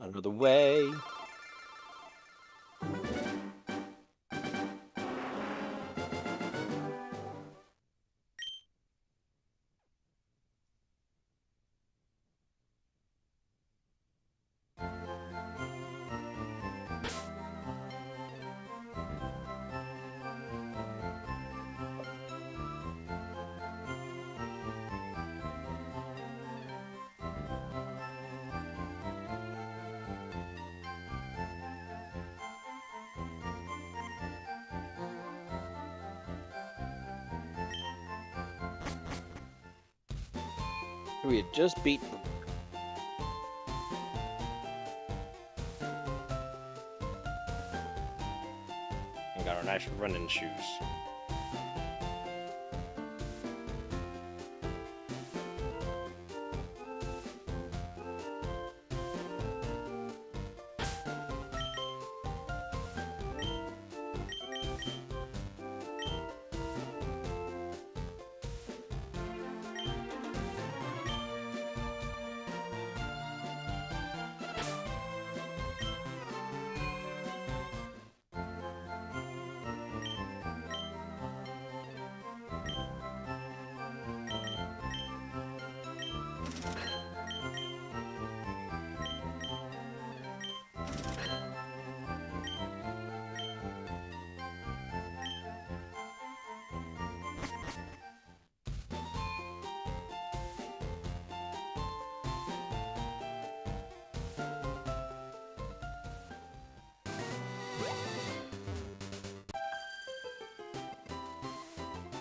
Another way. We had just beaten them. And got our nice running shoes.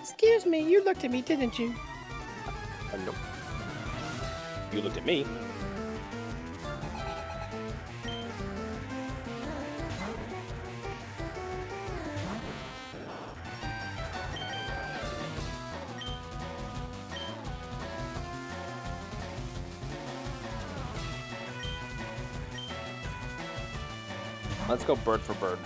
Excuse me, you looked at me, didn't you? Nope. You looked at me. Let's go bird for bird.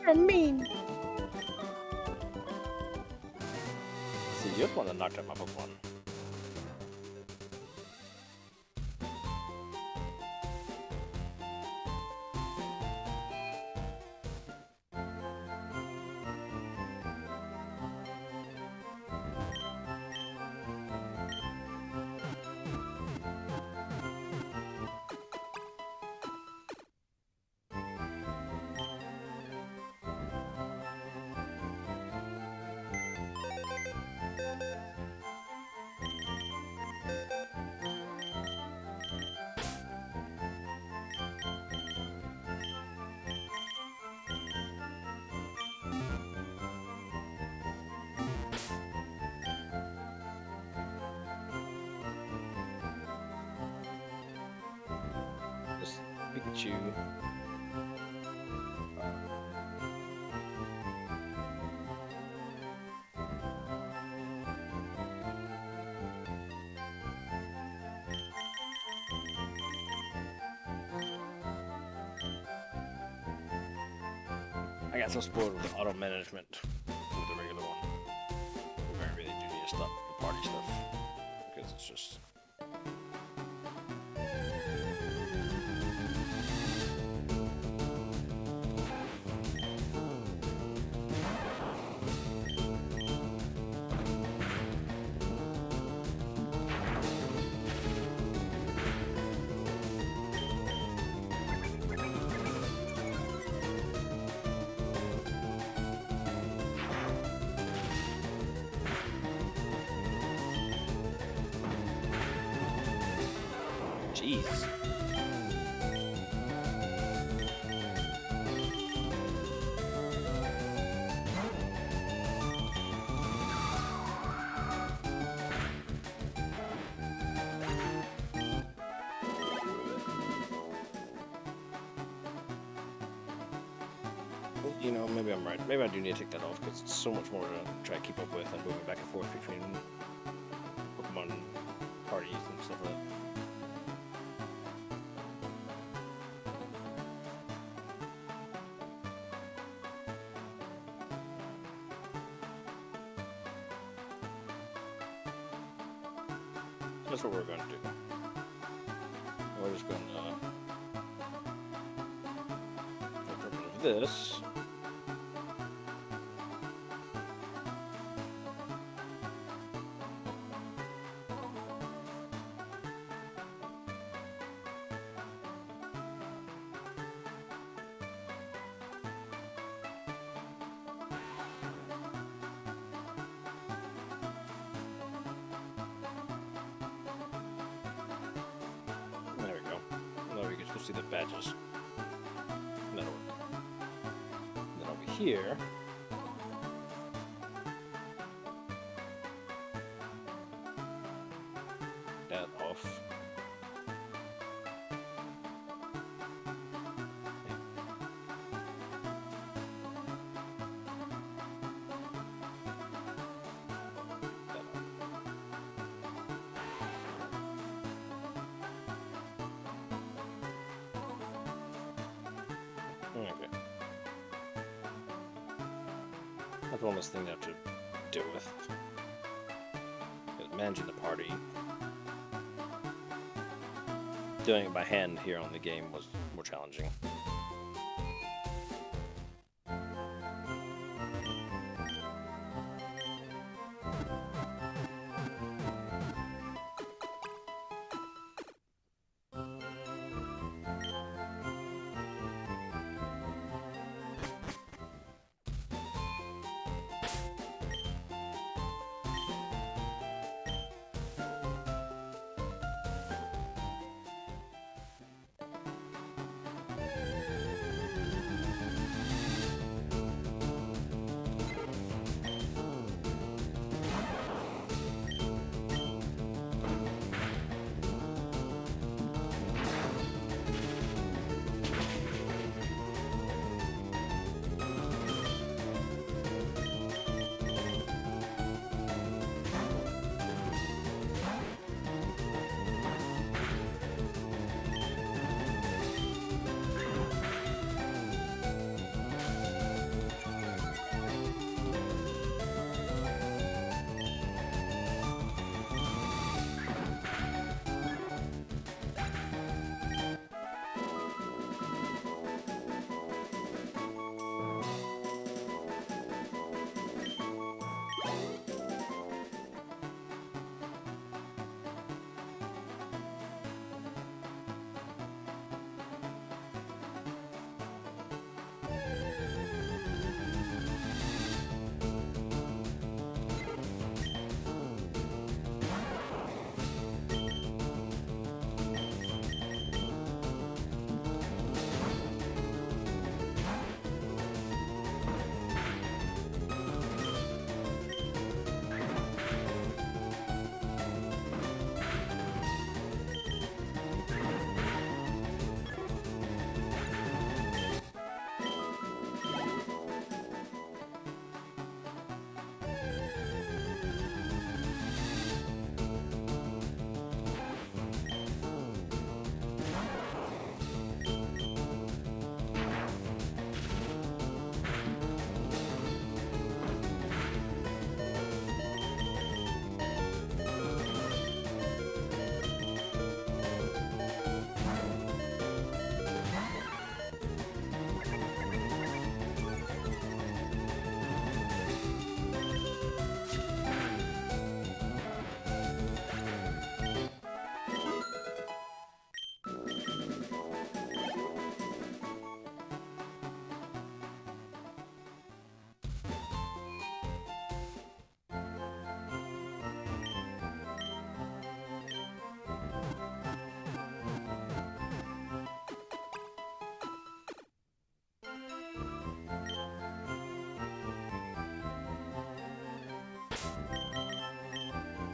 You're mean. See, you're the one that knocked out my Pokemon. get you. I got so spoiled with the auto management with the regular one. I really do need to stop the party stuff because it's just. Jeez. You know, maybe I'm right. Maybe I do need to take that off because it's so much more to try to keep up with and moving back and forth between Pokemon parties and stuff like that. That's what we're going to do. We're just going to get rid of this. There we go. Now we can just see the badges. That'll work. And then over here. That off. Okay. That's one less thing to have to deal with. Managing the party. Doing it by hand here on the game was more challenging.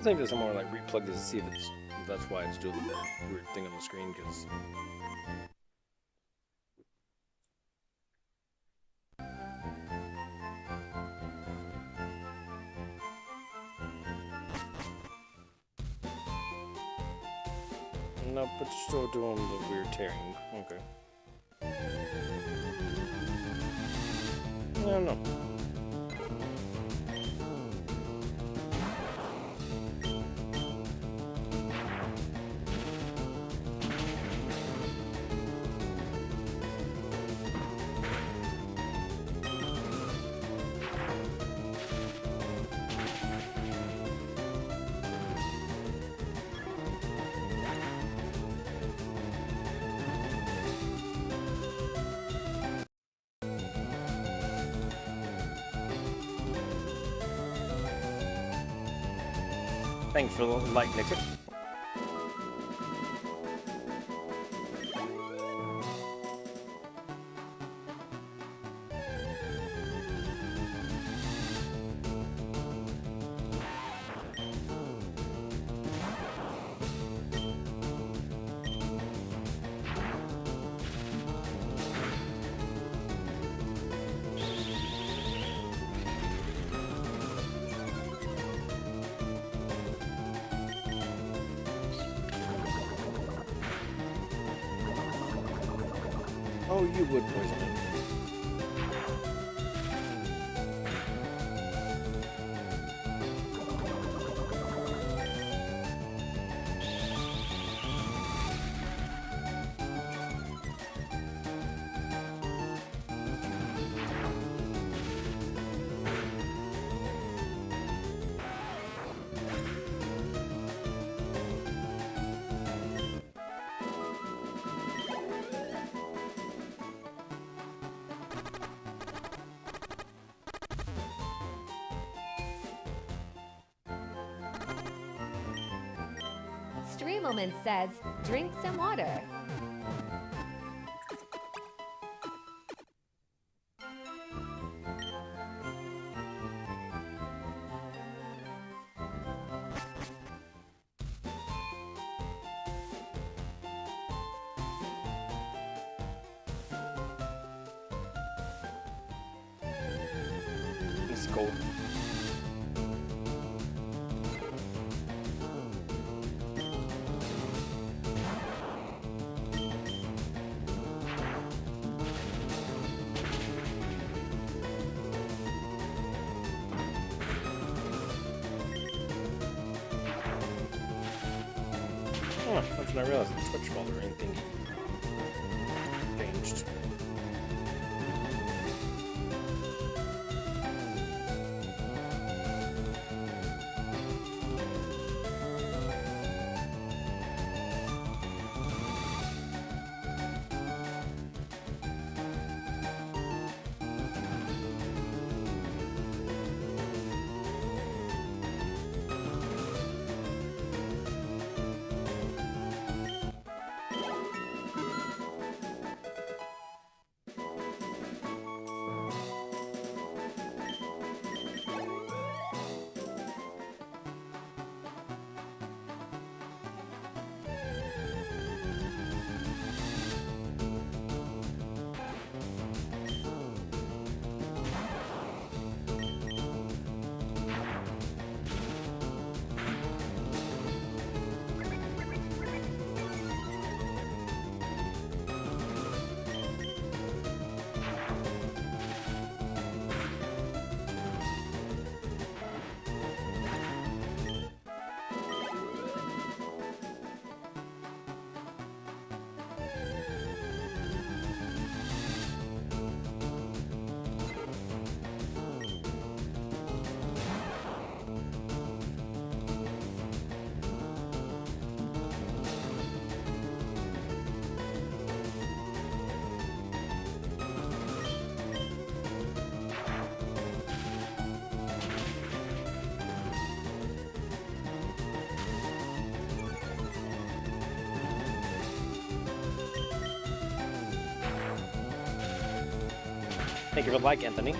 think there's somewhere like replug this to see if that's why it's doing the weird thing on the screen, because nope, it's still doing the weird tearing. Okay. I don't know. Thanks for the like, Nixon. Oh, you would poison it. Streamelman says, drink some water. It's cold. Oh, how did I realize the Twitch folder and thingy changed? Thank you for the like, Anthony.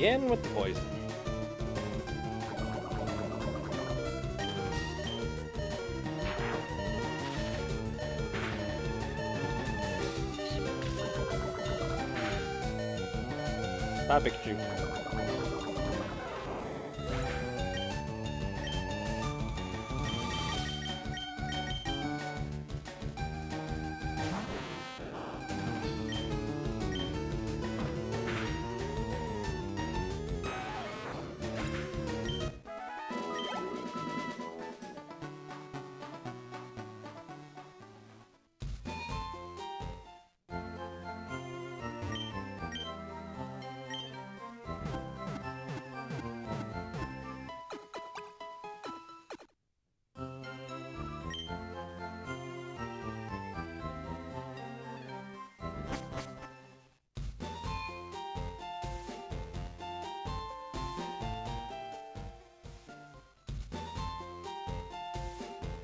Again with the poison. Bye, Pikachu.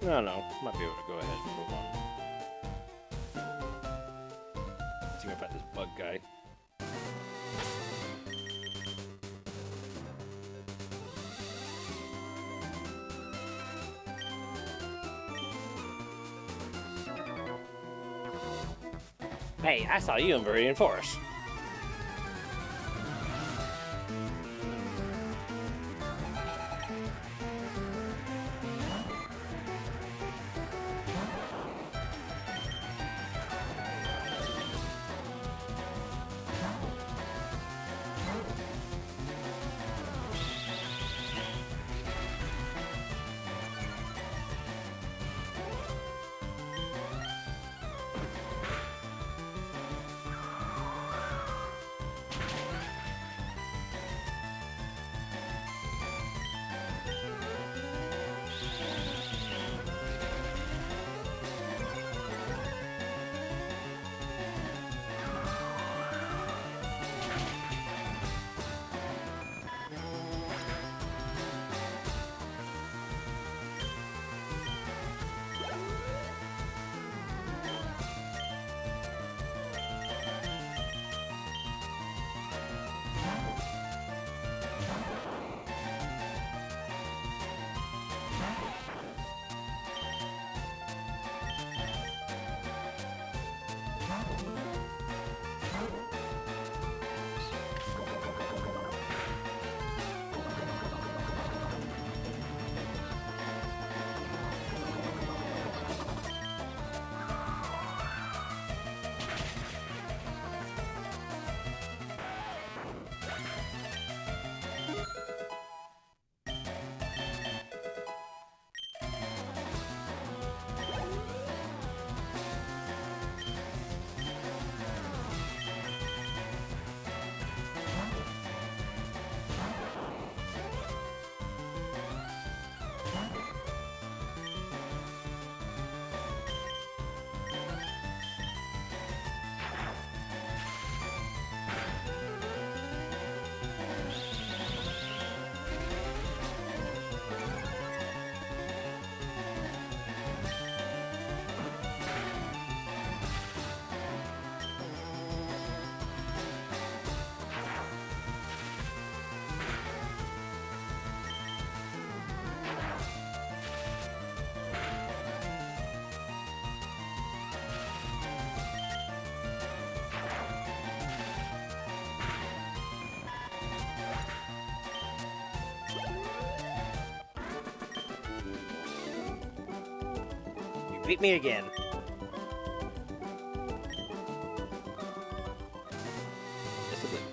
No, might be able to go ahead and move on. See if I find this bug guy. Hey, I saw you in Viridian Forest. Beat me again. Discipline.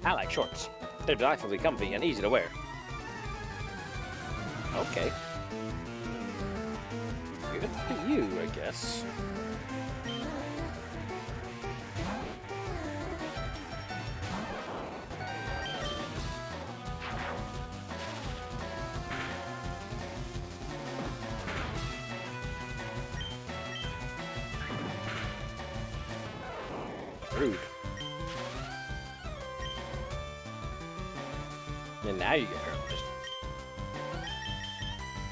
I like shorts. They're delightfully comfy and easy to wear. Okay. Good for you, I guess. Rude. And now you get paralyzed.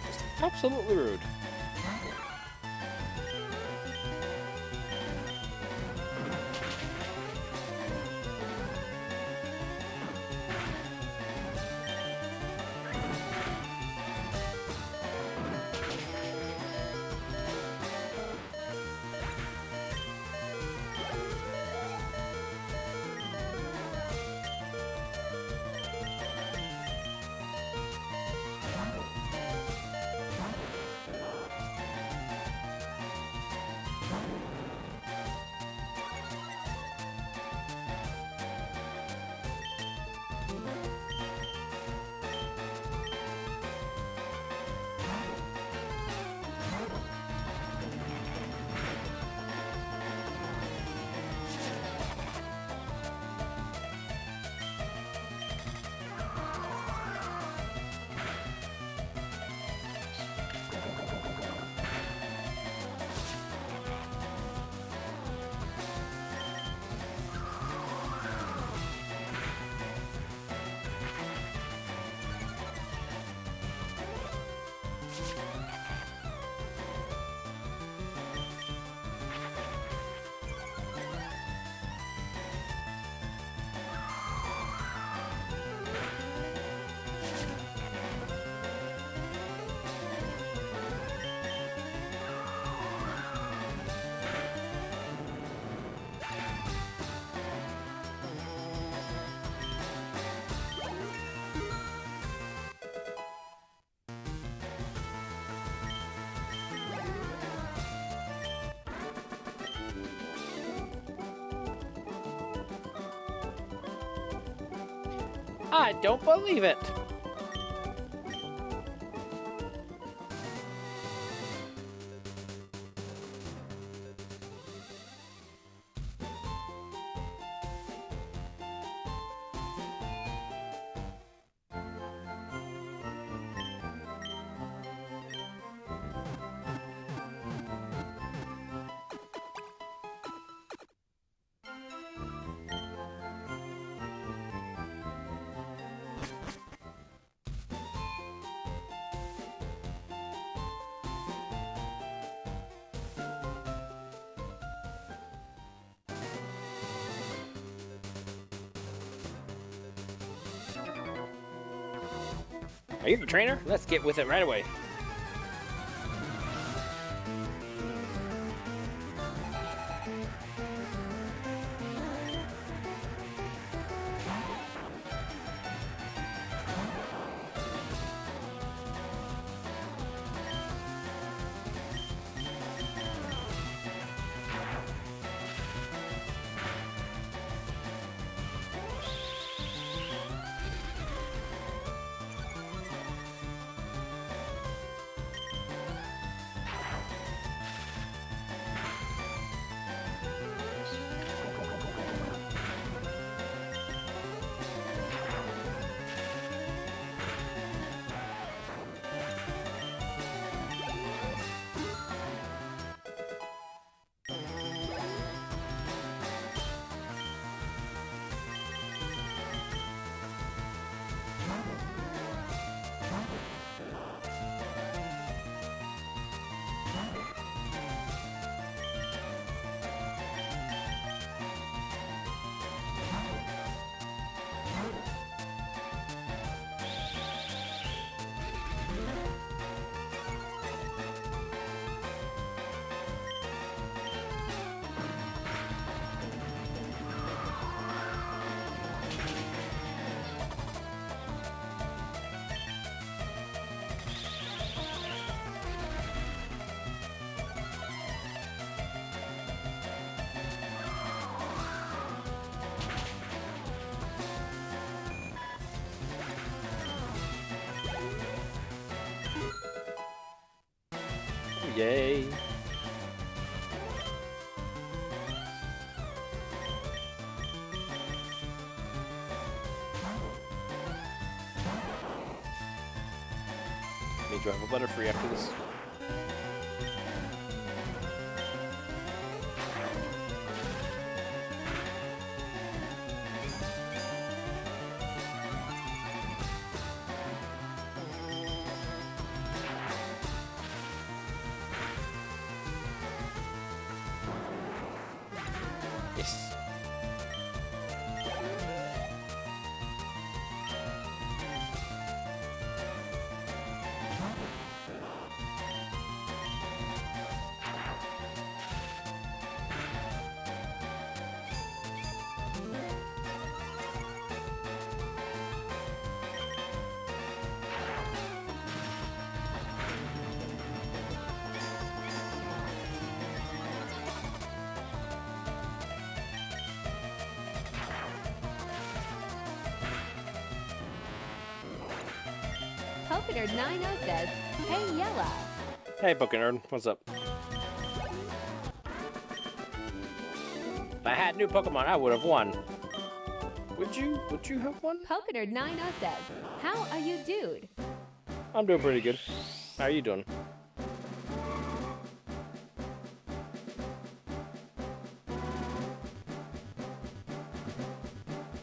Just absolutely rude. I don't believe it. Are you the trainer? Let's get with it right away. Yay. Means you have a Butterfree after this. Yes. Pokenerd 90 says, "Hey Yella." Hey, Pokenerd, what's up? If I had new Pokemon, I would have won. Would you? Would you have won? Pokenerd 90 says, "How are you, dude?" I'm doing pretty good. How are you doing?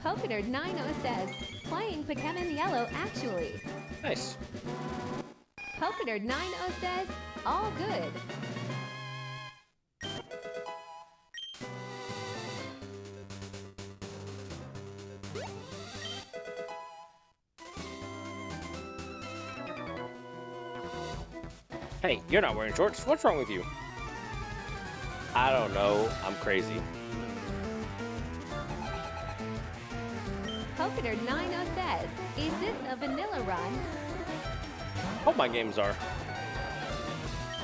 Pokenerd 90 says, "Playing Pokemon Yellow actually." Nice. Pokenerd 90 says, "All good." Hey, you're not wearing shorts. What's wrong with you? I don't know. I'm crazy. Pokenerd 90 says, "Is this a vanilla run?" All my games are.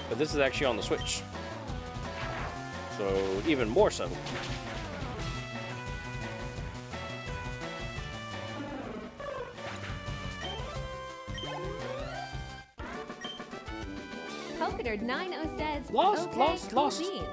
But this is actually on the Switch. So, even more so. Pokenerd 90 says, Lost, "Okay, lost, cool lost." beans."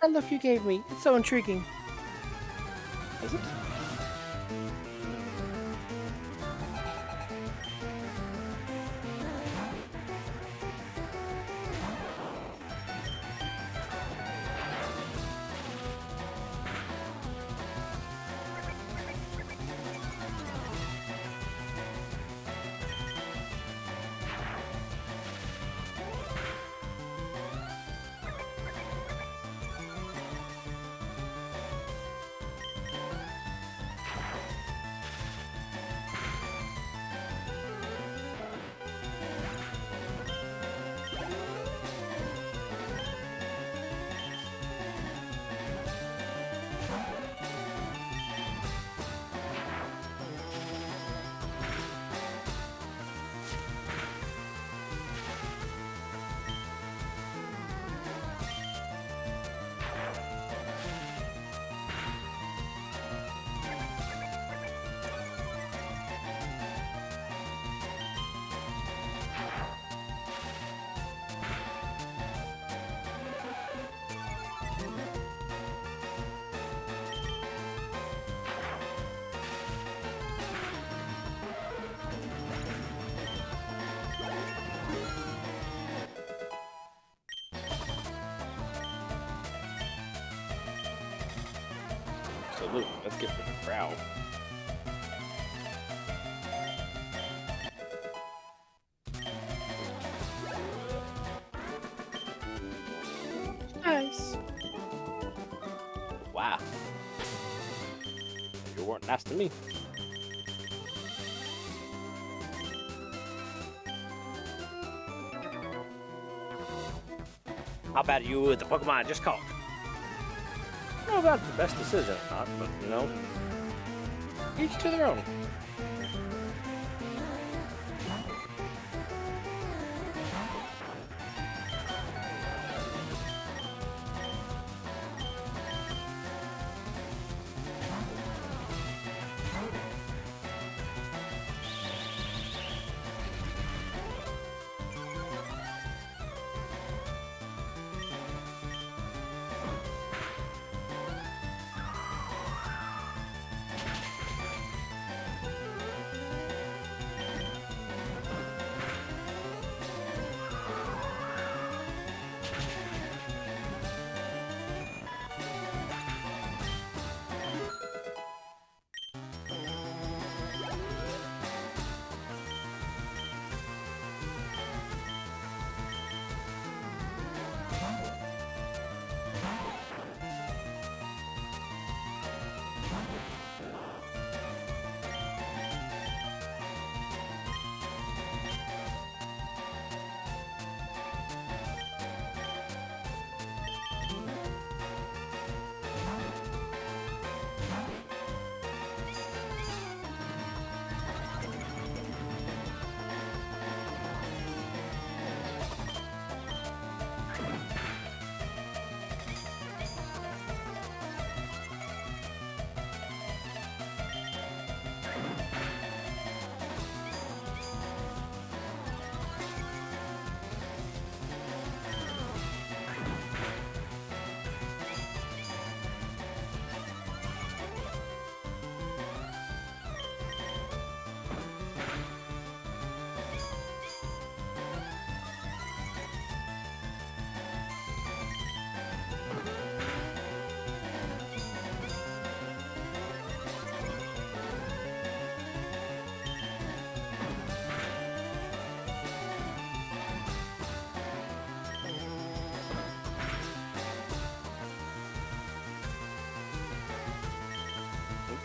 That look you gave me. It's so intriguing. Is it? Absolutely. Let's get rid of Prowl. Nice. Wow. You weren't nice to me. How about you with the Pokemon I just caught? I don't know about the best decision or not, but you know, each to their own.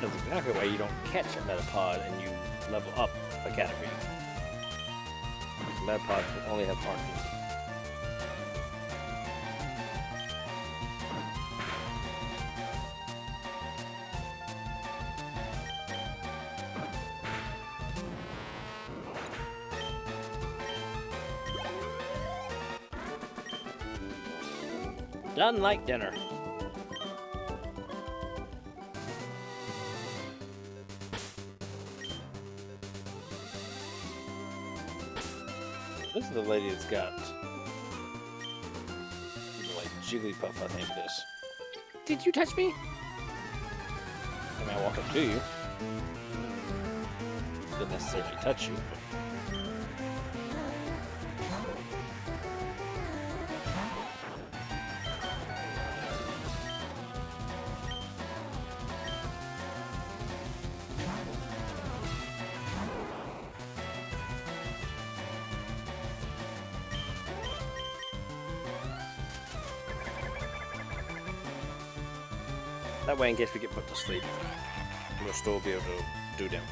That's exactly why you don't catch a Metapod and you level up a category. Metapods will only have parking. Done like dinner. This is the lady that's got like Jigglypuff, I think it is. Did you touch me? I mean, I walk up to you. Didn't necessarily touch you, but... That way, in case we get put to sleep, we'll still be able to do damage.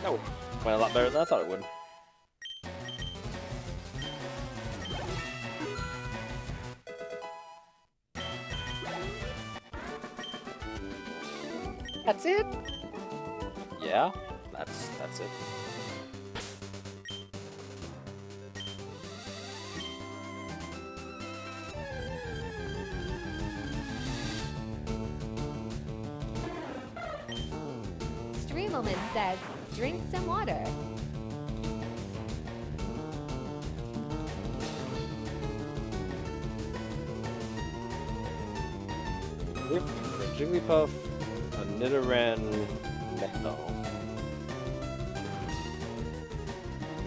No, went a lot better than I thought it would. That's it? Yeah, that's it. Streamelman says, drink some water. Yep, a Jigglypuff, a Nidoran, Mechno.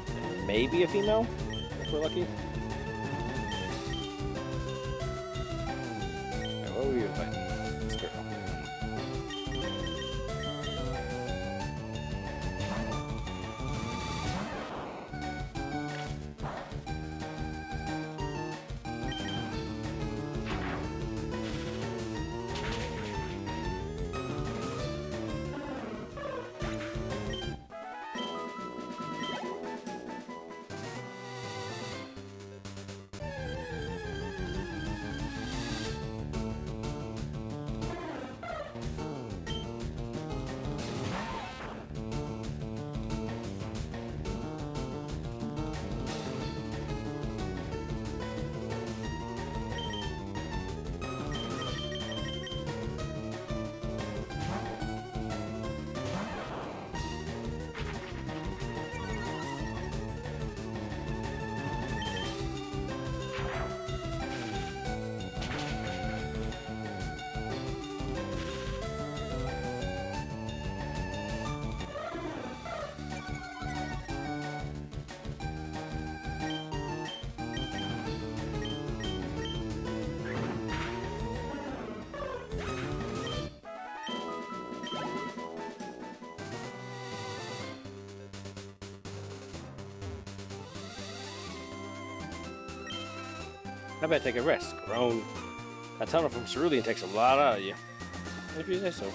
And maybe a female, if we're lucky. Okay, what are we fighting? Squirtle. I better take a rest, Grown. That tunnel from Cerulean takes a lot out of you. If you say so.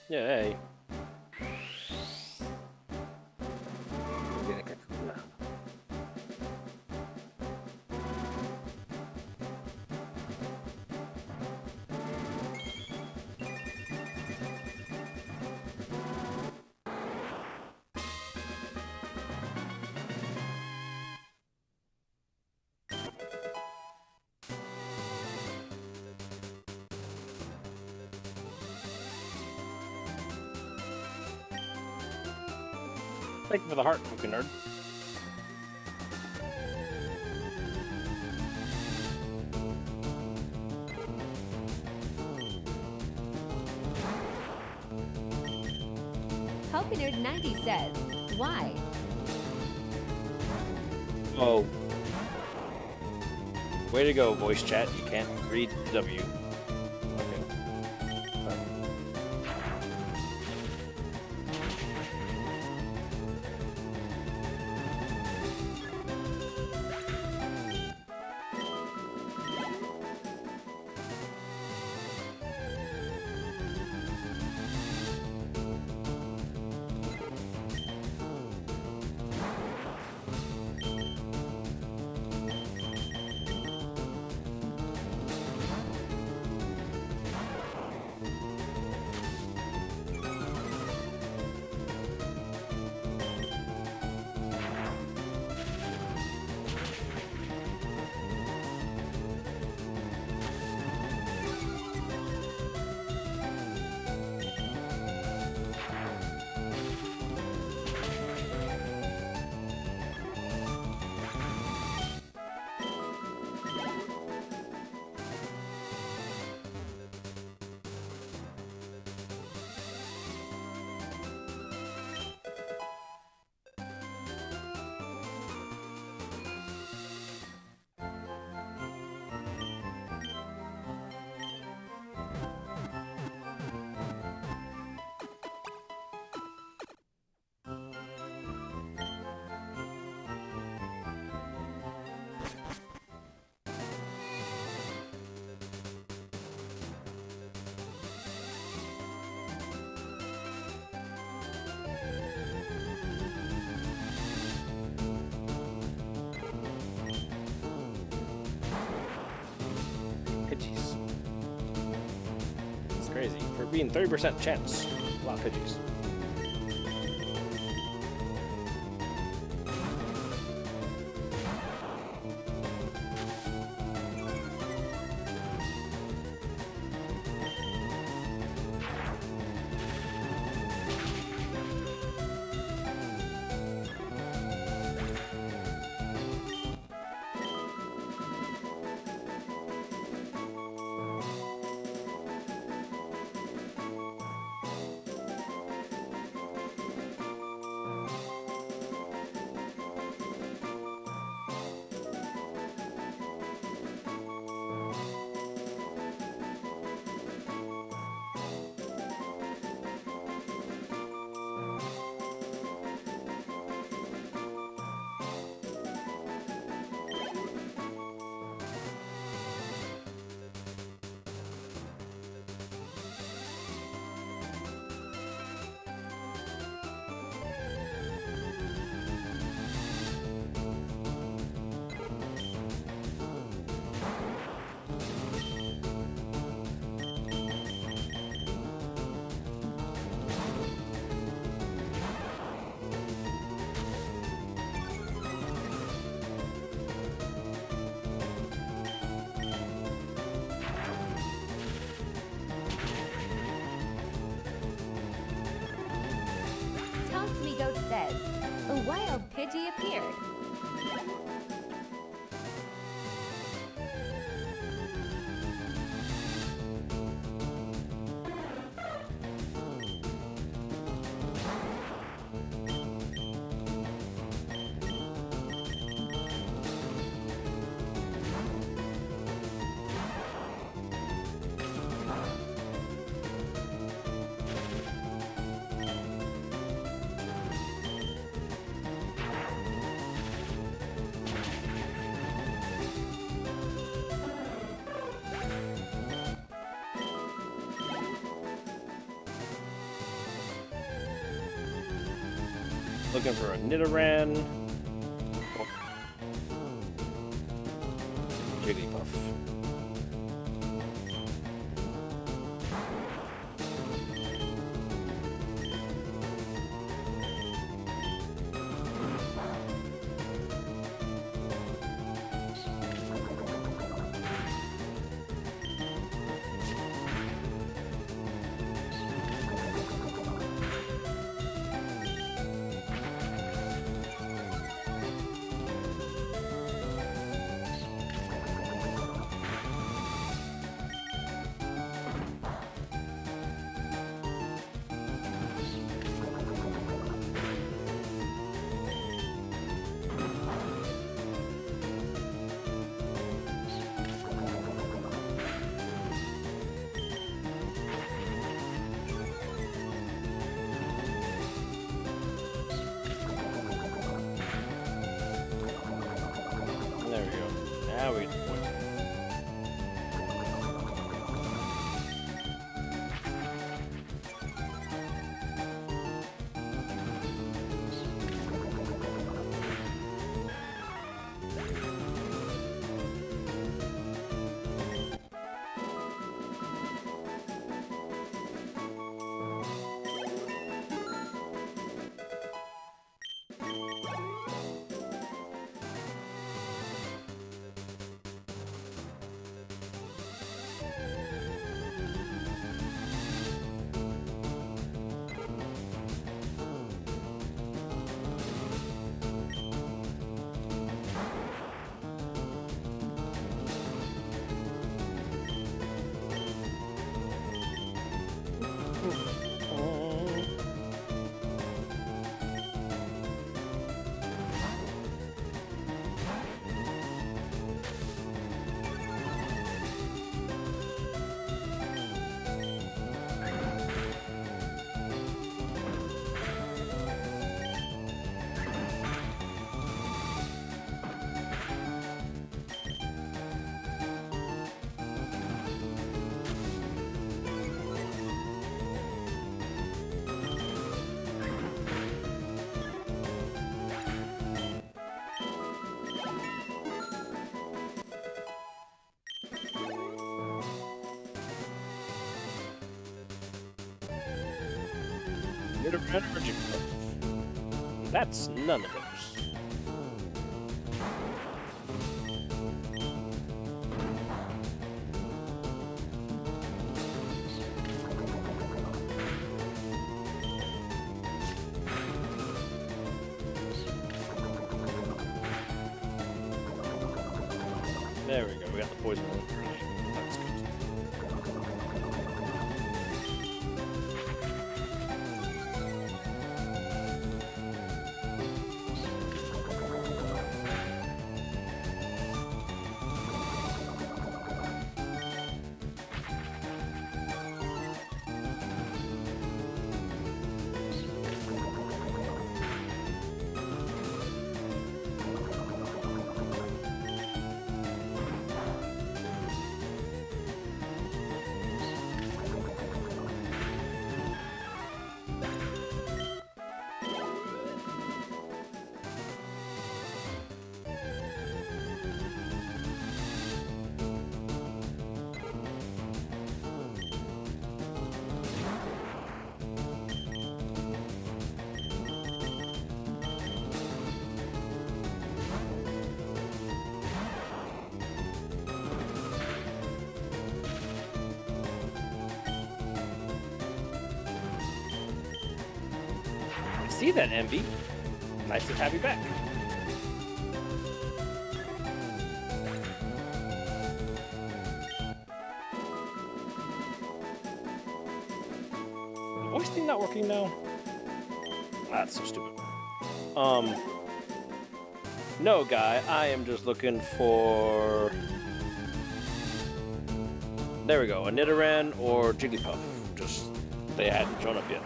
Yay. Thank you for the heart, fucking nerd. Nerd90 says, why? Oh. Way to go, voice chat. You can't read W. being 30% chance. A lot of Pidgeys. Goat says, a wild Pidgey appeared. Looking for a Nidoran. Oh. Jigglypuff. Nidoran or Jigglypuff? That's none of those. There we go, we got the poison one early. That's good. See that, Envy? Nice to have you back. The voice thing not working now? Ah, that's so stupid. No, guy, I am just looking for... There we go, a Nidoran or Jigglypuff. Just, they hadn't shown up yet.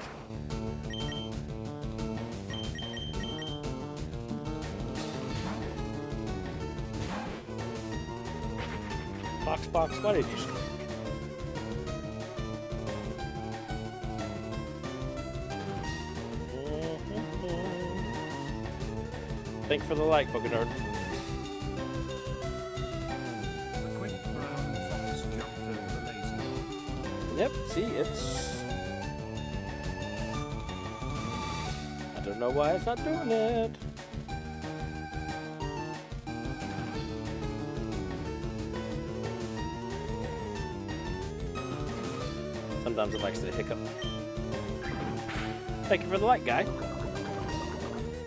Box, why did you scream? Thank you for the like, Pokénerd. A quick brown fox jumped over the lazy bar. Yep, see, it's... I don't know why it's not doing it. Sometimes it likes to hiccup. Thank you for the light, guy.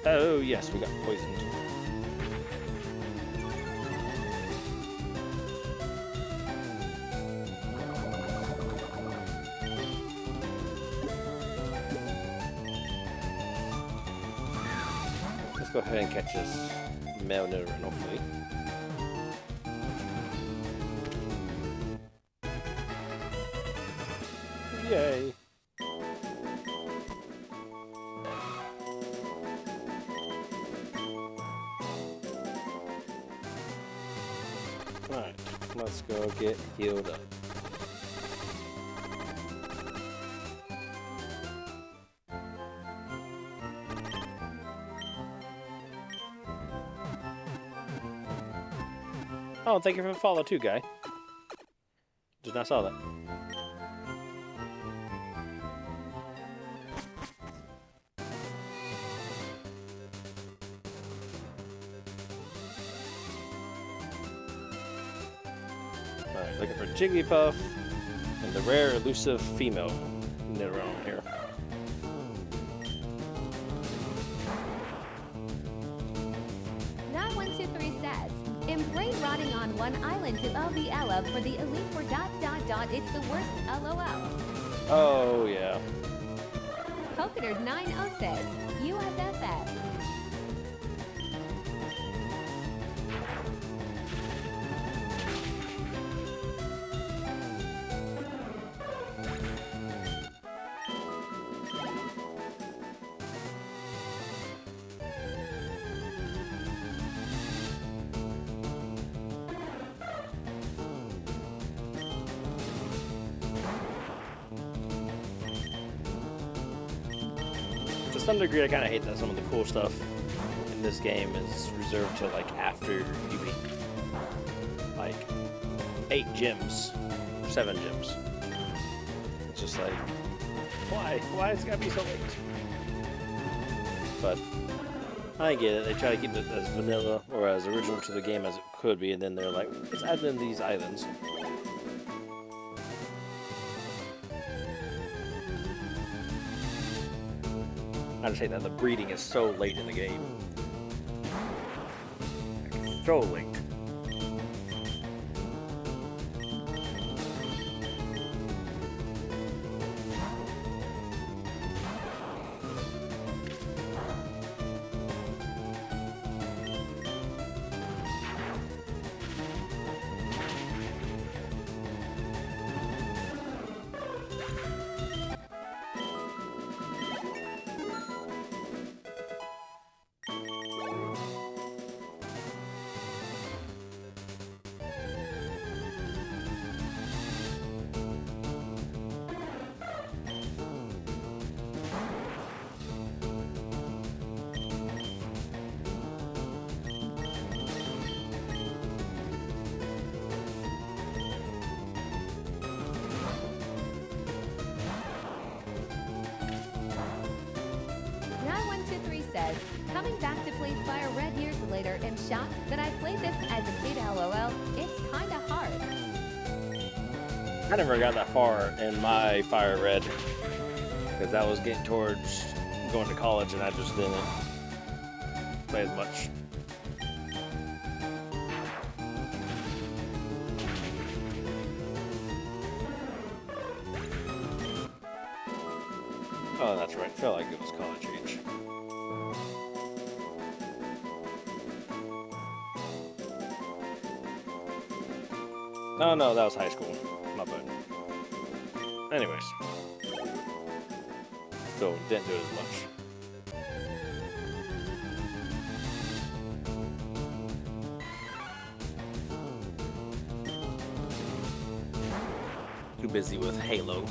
Oh, yes, we got poisoned. Let's go ahead and catch this male Nidoran, hopefully. Yay! Alright, let's go get healed up. Oh, thank you for the follow too, guy. Just now saw that. Alright, looking for Jigglypuff and the rare elusive female Nidoran here. That 123 says, in brain rotting on one island to LVL for the elite for ... It's the worst LOL. Oh yeah. Pokénerd 90 says, USFF. To some degree, I kind of hate that some of the cool stuff in this game is reserved to like after you beat like 8 gyms, 7 gyms. It's just like, why? Why is it gotta be so late? but I get it. They try to keep it as vanilla or as original to the game as it could be, and then they're like, let's add in these islands. I just hate that the breeding is so late in the game. So late. Says, coming back to play FireRed years later and shocked that I played this as a kid LOL, it's kinda hard. I never got that far in my FireRed because I was getting towards going to college and I just didn't play as much. Oh, that's right. Felt like it was college age. Oh no, that was high school. My bad. Anyways. So, didn't do it as much. Too busy with Halo.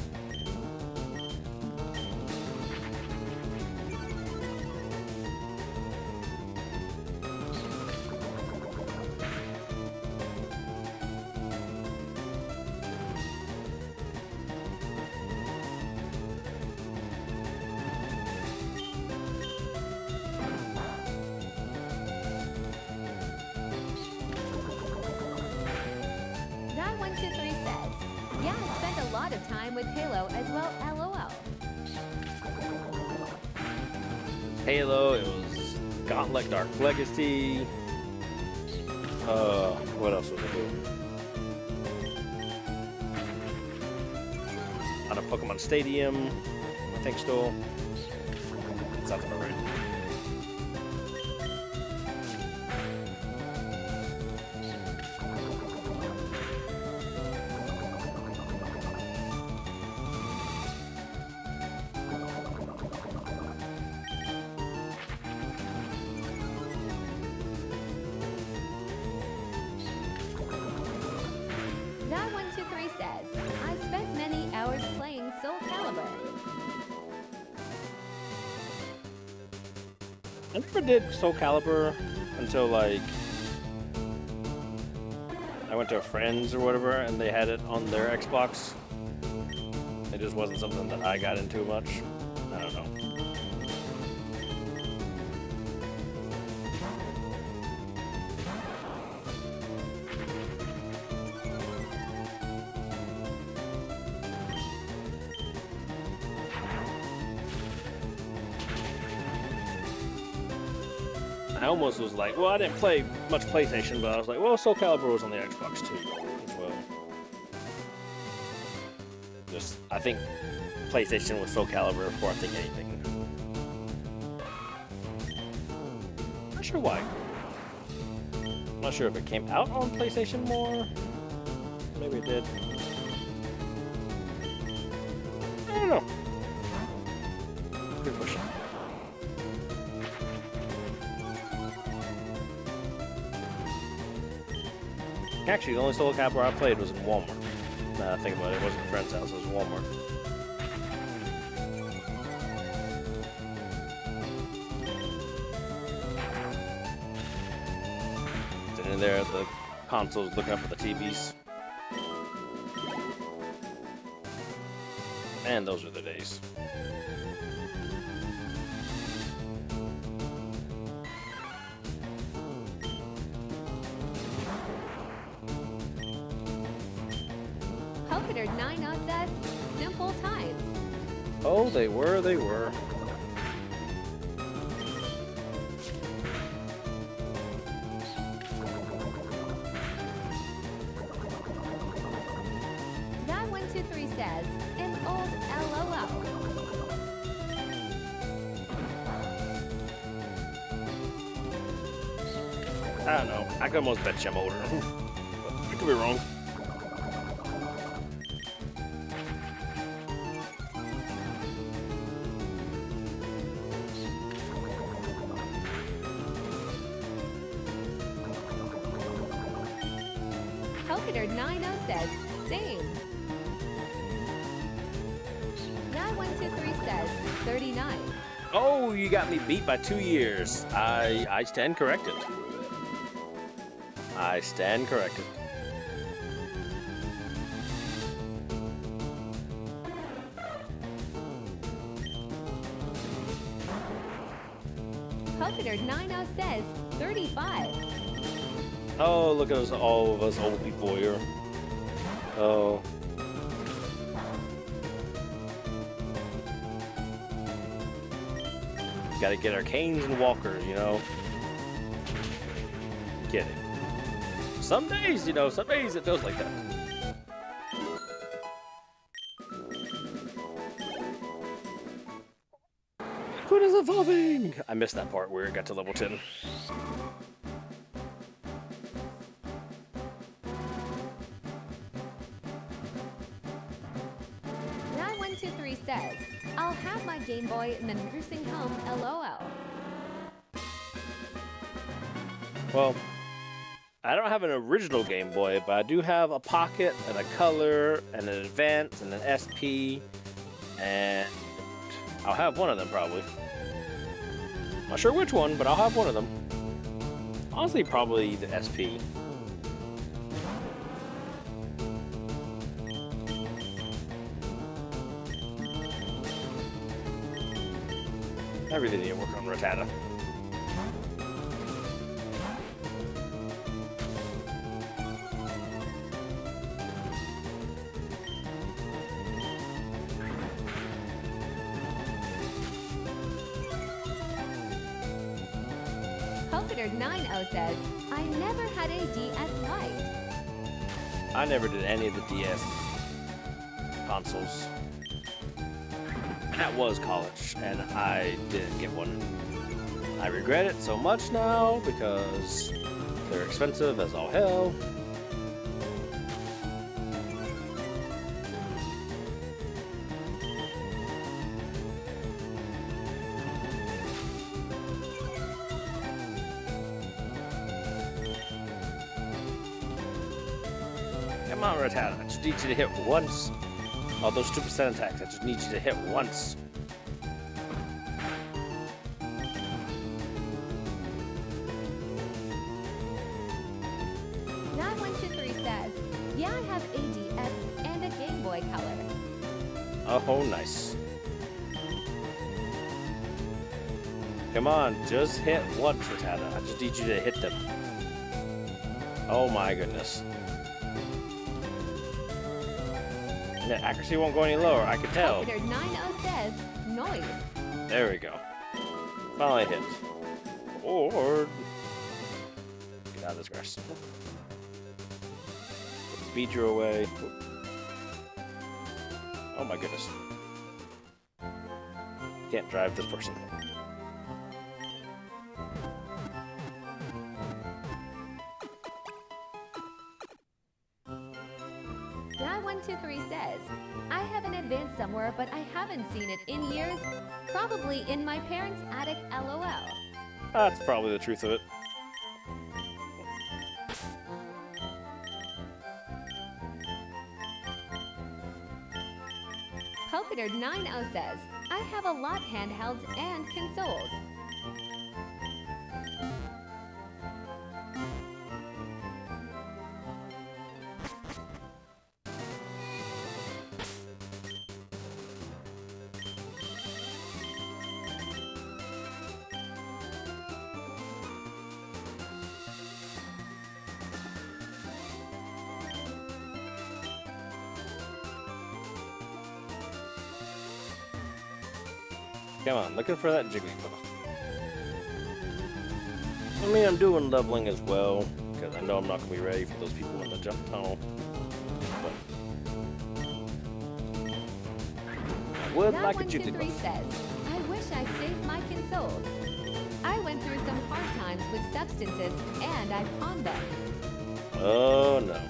Of time with Halo as well, LOL. Halo, it was Gauntlet Dark Legacy. What else was it doing? On a Pokemon Stadium, I think still. Something right. I never did Soul Calibur until like I went to a friend's or whatever and they had it on their Xbox. It just wasn't something that I got into much. I don't know. I almost was like, well, I didn't play much PlayStation, but I was like, well, Soul Calibur was on the Xbox too, as well. Just, I think PlayStation was Soul Calibur before I think anything. Not sure why. Not sure if it came out on PlayStation more. Maybe it did. I don't know. Good question. Actually, the only Soul Calibur I played was in Walmart. Now I think about it, it wasn't a friend's house, it was Walmart. Sitting in there at the consoles looking up at the TVs. And those are the days. Jupiter 90 says, simple times. Oh, they were, they were. Guy123 says, an old LOL. I don't know. I could almost bet you I'm older. I could be wrong. Jupiter 90 says, same. Guy123 says, 39. Oh, you got me beat by 2 years. I stand corrected. I stand corrected. Jupiter 90 says, 35. Oh, look at us, all of us old people here. Oh. Gotta get our canes and walkers, you know. Get it. Some days, you know, some days it feels like that. What is evolving? I missed that part where it got to level 10. Guy123 says, I'll have my Game Boy in the nursing home, LOL. Well, I don't have an original Game Boy, but I do have a Pocket and a Color and an Advance and an SP, and I'll have one of them probably. Not sure which one, but I'll have one of them. Honestly, probably the SP. I really need to work on Rattata. Jupiter 90 says, I never had a DS Lite. I never did any of the DS consoles. That was college, and I didn't get one. I regret it so much now because they're expensive as all hell. Come on, Rattata. I just need you to hit once. All those 2% attacks, I just need you to hit once. Guy123 says, yeah, I have a DS and a Game Boy Color. Oh, nice. Come on, just hit once, Rattata. I just need you to hit them. Oh my goodness. The accuracy won't go any lower, I can tell. Jupiter 90 says, noise. There we go. Finally hit. Or get out of this grass. Beat you away. Oh my goodness. Can't drive this person. Guy123 says, I have an Advance somewhere, but I haven't seen it in years. Probably in my parents' attic, LOL. That's probably the truth of it. Jupiter 90 says, I have a lot handhelds and consoles. Come on, looking for that Jigglypuff. I mean, I'm doing leveling as well, because I know I'm not going to be ready for those people in the jump tunnel. But I would like a That123 Jigglypuff. says, I wish I saved my consoles. I went through some hard times with substances and I pawned them. Oh no.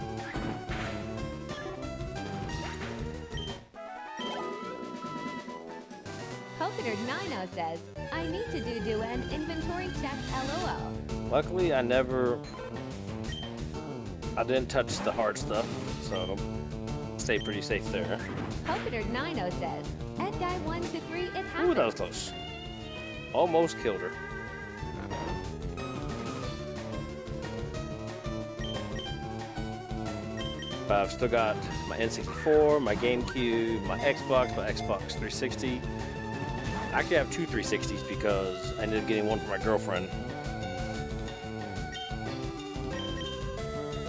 Polkador90 says, I need to do an inventory check, LOL. Luckily, I didn't touch the hard stuff, so stay pretty safe there. Polkador90 says, Ed Guy 1 to 3, it Ooh, happened. that was close. Almost killed her. But I've still got my N64, my GameCube, my Xbox 360. I actually have two 360s because I ended up getting one for my girlfriend.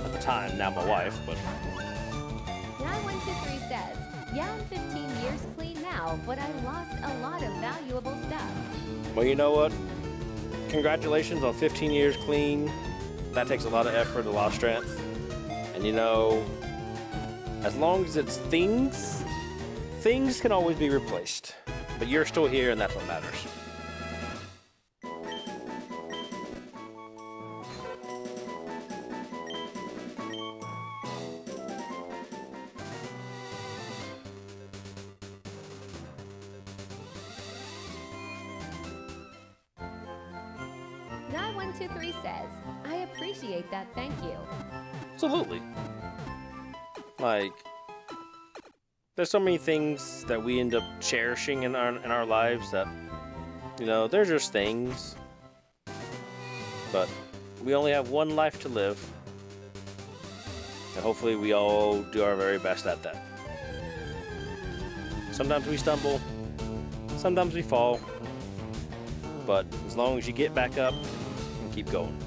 At the time, now my wife, but Guy123 says, yeah, I'm 15 years clean now, but I lost a lot of valuable stuff. well, you know what? Congratulations on 15 years clean. That takes a lot of effort, a lot of strength. And you know, as long as it's things can always be replaced. But you're still here, and that's what matters. Guy123 says, I appreciate that, thank you. Absolutely. Like, there's so many things that we end up cherishing in our lives that, you know, they're just things. But we only have one life to live. And hopefully we all do our very best at that. Sometimes we stumble. Sometimes we fall. But as long as you get back up and keep going.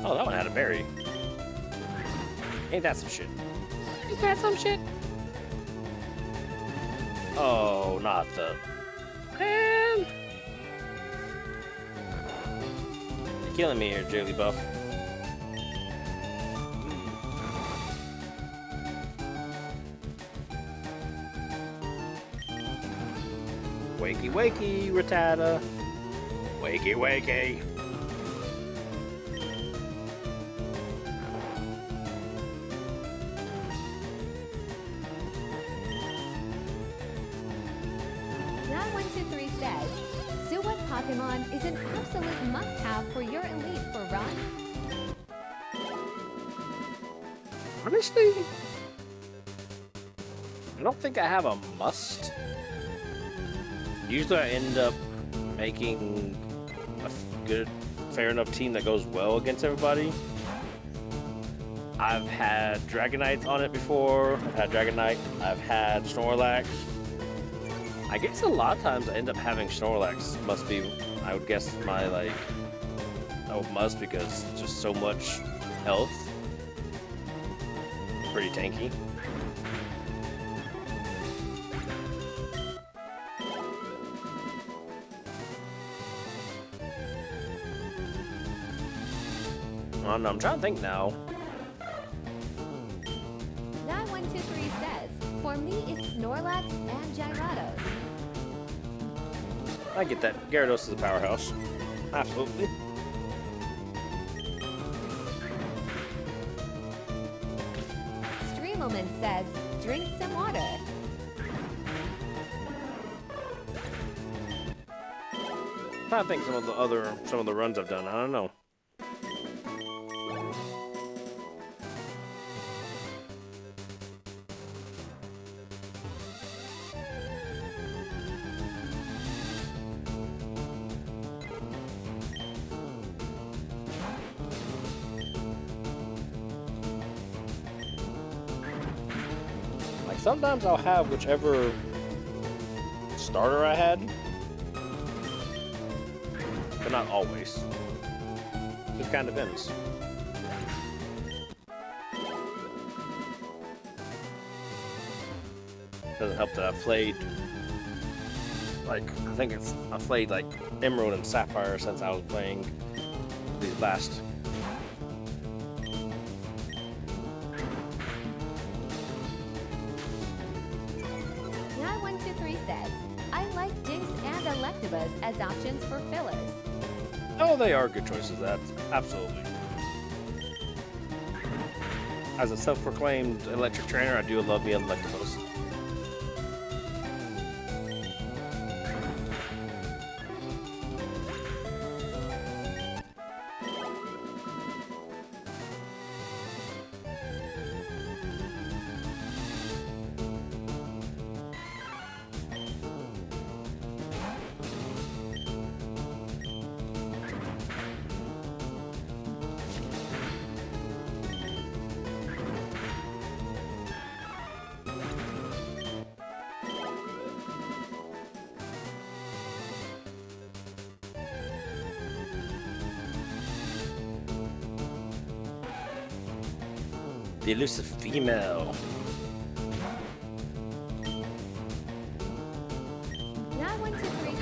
Oh, that one had a berry. Ain't that some shit? Is that some shit? Oh, not the... Man! You're killing me here, Jigglypuff. Wakey, wakey, Rattata. Wakey, wakey. Guy123 says, so what Pokemon is an absolute must-have for your elite for run? Honestly, I don't think I have a must. Usually I end up making a good, fair enough team that goes well against everybody. I've had Dragonites on it before. I've had Dragonite. I've had Snorlax. I guess a lot of times I end up having Snorlax. Must be, I would guess, my, like, oh, must because just so much health. Pretty tanky. I don't know, I'm trying to think now. Guy123 says, for me it's Snorlax and Gyarados. I get that. Gyarados is a powerhouse. Absolutely. Streamelman says, drink some water. I'm trying to think some of the runs I've done. I don't know. Like sometimes I'll have whichever starter I had. but not always. Just kind of depends. Doesn't help that I've played, like, I've played like Emerald and Sapphire since I was playing these last. Guy123 says, I like Jinx and Electabuzz as options for fillers. Oh, they are good choices. That's absolutely. As a self-proclaimed electric trainer, I do love the Electabuzz. The elusive female.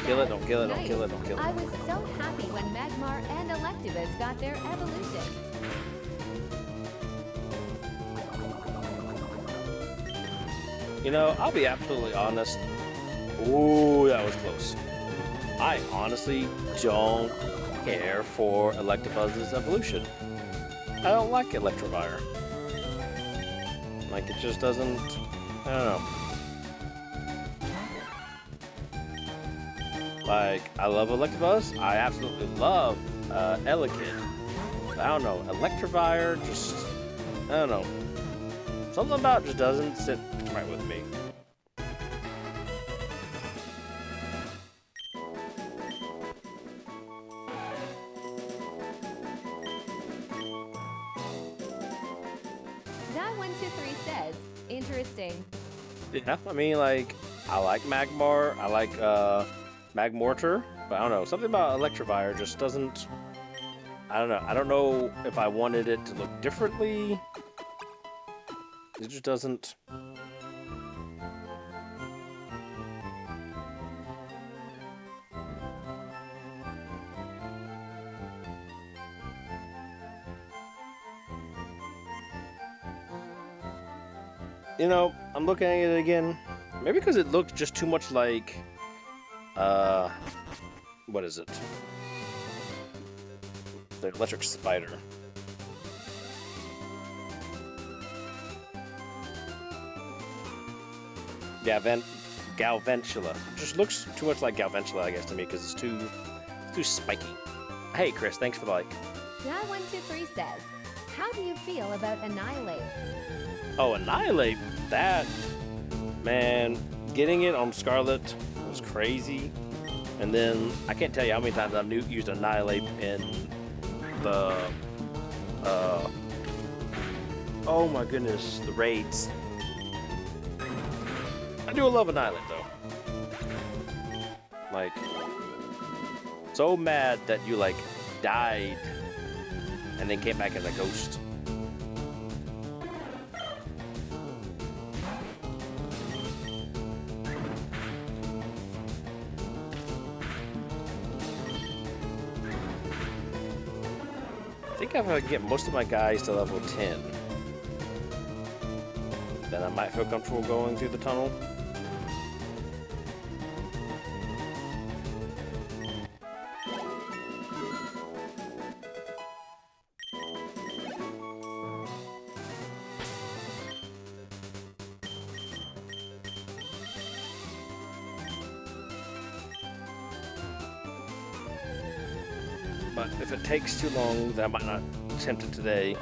Kill it, don't kill it, don't kill it, don't kill it. I was so happy when Magmar and Electabuzz got their evolution. You know, I'll be absolutely honest. Ooh, that was close. I honestly don't care for Electabuzz's evolution. I don't like Electivire. Like, it just doesn't, I don't know. Like, I love Electabuzz. I absolutely love Elekid. But I don't know, Electivire just, I don't know. Something about it just doesn't sit right with me. Guy123 says, interesting. Yeah, I mean, like, I like Magmar, I like Magmortar, but I don't know, something about Electivire just doesn't, I don't know. I don't know if I wanted it to look differently. It just doesn't. You know, I'm looking at it again. Maybe because it looked just too much like, what is it? The electric spider. Galvantula. Just looks too much like Galvantula, I guess, to me, because it's too spiky. Hey, Chris, thanks for the like. Guy123 says, how do you feel about Annihilate? Oh, Annihilate, that, man, getting it on Scarlet was crazy. And then, I can't tell you how many times I've used Annihilate in the, oh my goodness, the raids. I do love Annihilate, though. Like, so mad that you, like, died and then came back as a ghost. I think if I can get most of my guys to level 10, then I might feel comfortable going through the tunnel. But if it takes too long, then I might not attempt it today.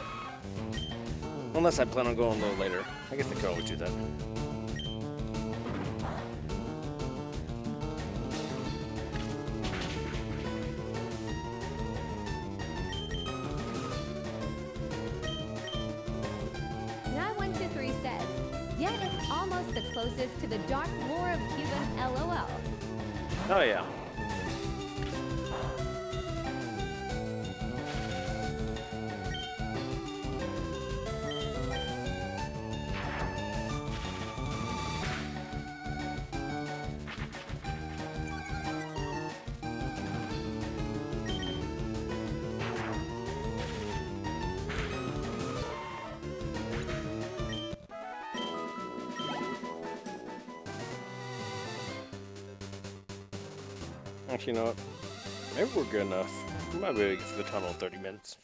Unless I plan on going a little later. I guess I could always do that. Guy123 says, yet it's almost the closest to the Dark Lore of Cuban LOL. Oh yeah. Actually, you know what? Maybe we're good enough. We might be able to get to the tunnel in 30 minutes.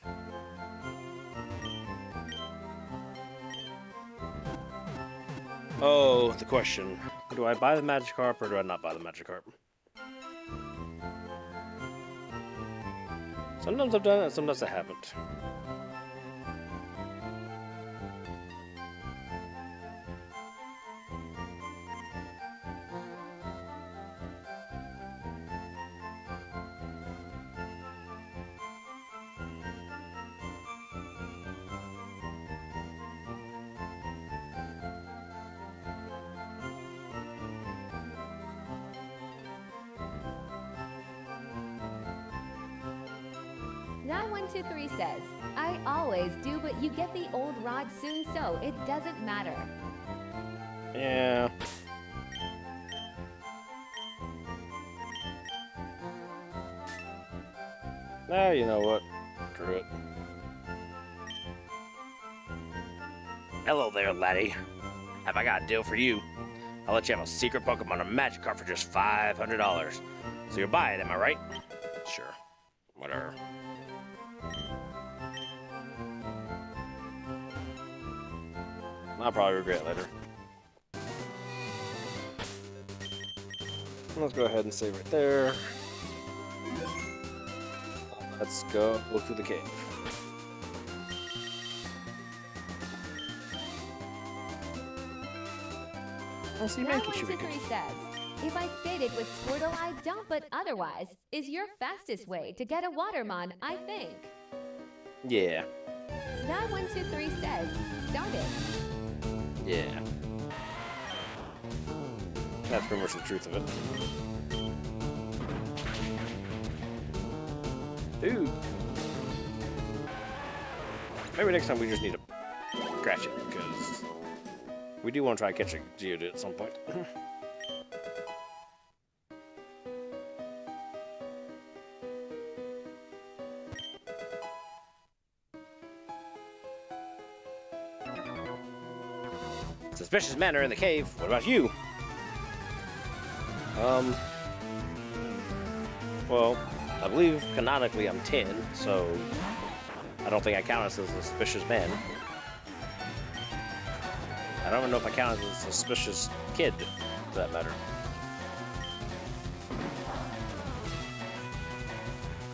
Oh, the question. Do I buy the Magikarp or do I not buy the Magikarp? Sometimes I've done it, sometimes I haven't. That 123 says, I always do, but you get the old rod soon, so it doesn't matter. Yeah. Now you know what? Screw it. Hello there, laddie. Have I got a deal for you? I'll let you have a secret Pokemon, a Magikarp for just $500. So you'll buy it, am I right? Sure. Whatever. I'll probably regret it later. Let's go ahead and save right there. Let's go through the cave. Oh, see, That Mankey should be good. 123 says, if I stated with Squirtle I don't, but otherwise, is your fastest way to get a Watermon, I think. Yeah. That 123 says, start it. Yeah. That's pretty much the truth of it. Ooh. Maybe next time we just need to scratch it, because we do want to try to catch a Geodude at some point. Suspicious manner in the cave. What about you? Well, I believe canonically I'm 10, so I don't think I count as a suspicious man. I don't even know if I count as a suspicious kid, for that matter.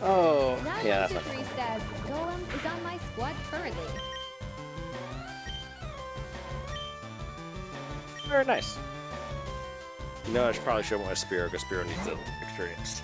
Oh, That yeah, that's 123 says, Golem is on my squad currently. very nice. You know, I should probably show him my Spearow, because Spearow needs the experience.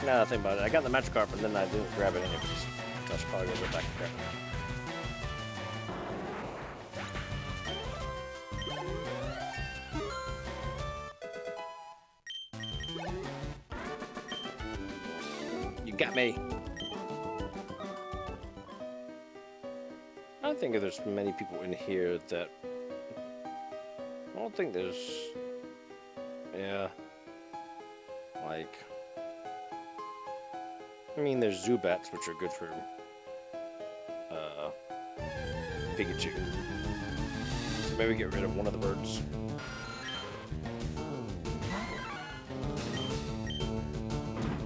Now that I think about it, I got the Magikarp and then I didn't grab it anyways. So I should probably go back and grab it. You got me. I don't think there's many people in here that... I don't think there's... Yeah. Like... I mean, there's Zubats, which are good for Pikachu. So maybe get rid of one of the birds.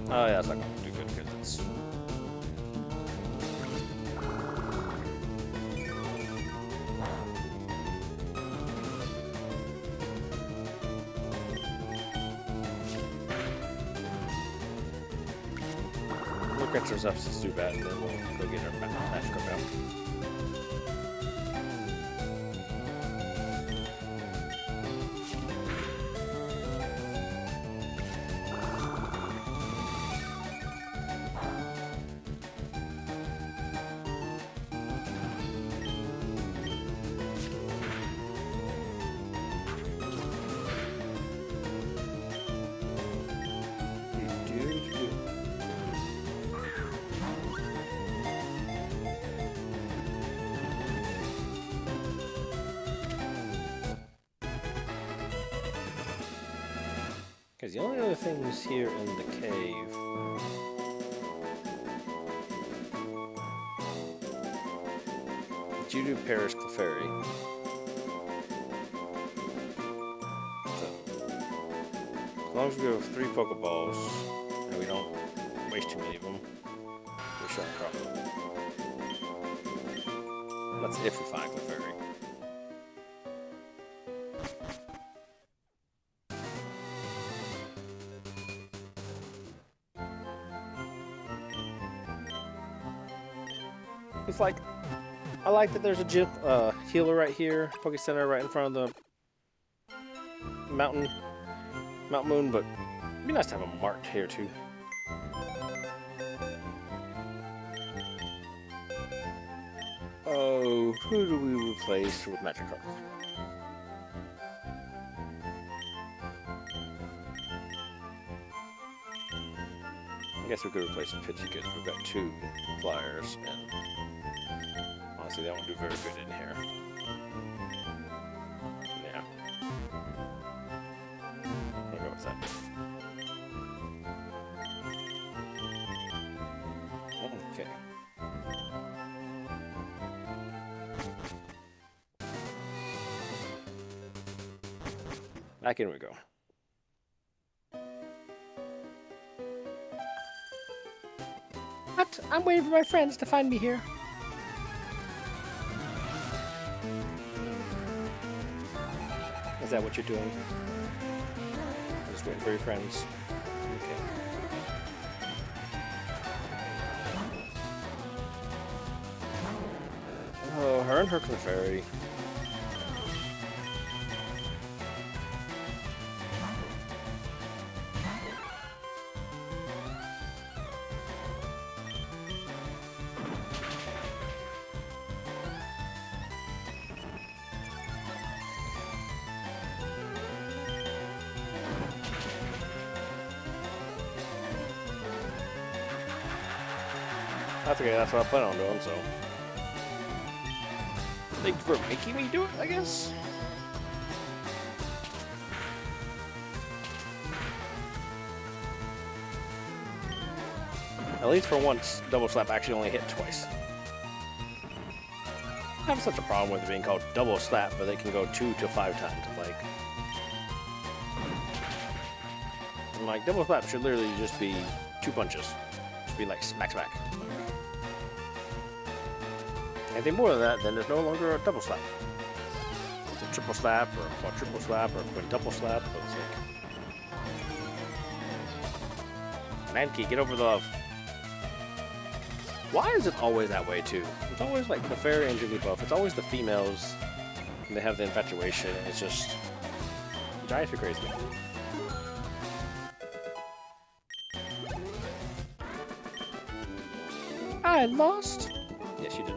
Oh yeah, it's not going to do good because it's... get some stuff to Zubat, and then we'll go get our magic out. Because the only other things here in the cave. Judo, Paris, Clefairy. So, as long as we have 3 Pokeballs and we don't waste too many of them, we shouldn't have a problem. That's if we find Clefairy. It's like, I like that there's a gym, healer right here, Poke Center right in front of the Mount Moon, but it'd be nice to have a marked here too. Oh, who do we replace with Magikarp? I guess we could replace Pidgey because we've got 2 flyers, and honestly, that won't do very good in here. Yeah. I'll go with that. Okay. Back in we go. What? I'm waiting for my friends to find me here. Is that what you're doing? Just waiting for your friends. Okay. Oh, her and her Clefairy. That's okay, that's what I plan on doing, so. Thanks for making me do it, I guess. At least for once, Double Slap actually only hit twice. I have such a problem with it being called Double Slap, but they can go 2 to 5 times. I'm like, Double Slap should literally just be 2 punches. Should be like smack smack. Anything more than that, then there's no longer a double slap. It's a triple slap, or a quadruple slap, or a quintuple slap. But it's like... Mankey, get over the love. Why is it always that way, too? It's always like the Clefairy and Jigglypuff. It's always the females, and they have the infatuation. It's just... It drives me crazy. I lost. Yes, you did.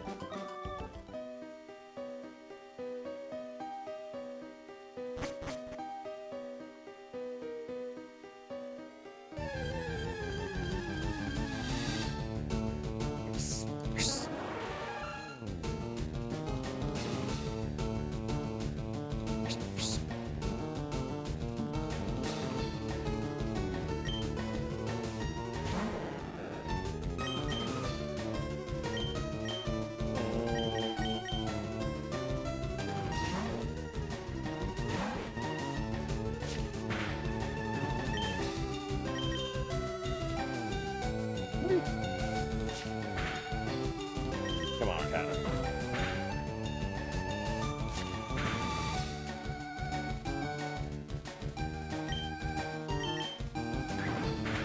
Come on, kind of.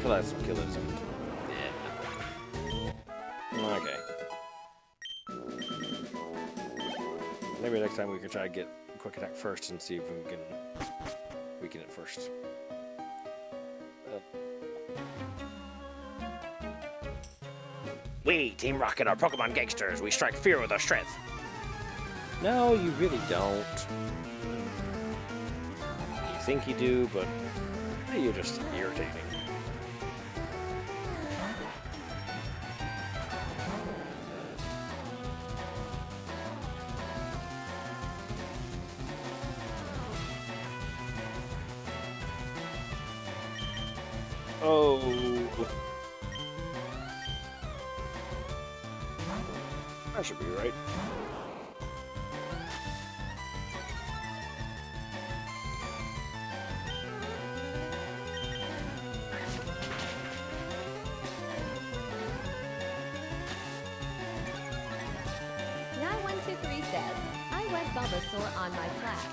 Well, that's some killers. Yeah. time we can try to get quick attack first and see if we can weaken it first. We, Team Rocket, are Pokemon gangsters. We strike fear with our strength. No, you really don't. You think you do, but you're just irritating. Oh. That should be right. Guy123 says, I wet Bulbasaur on my flat.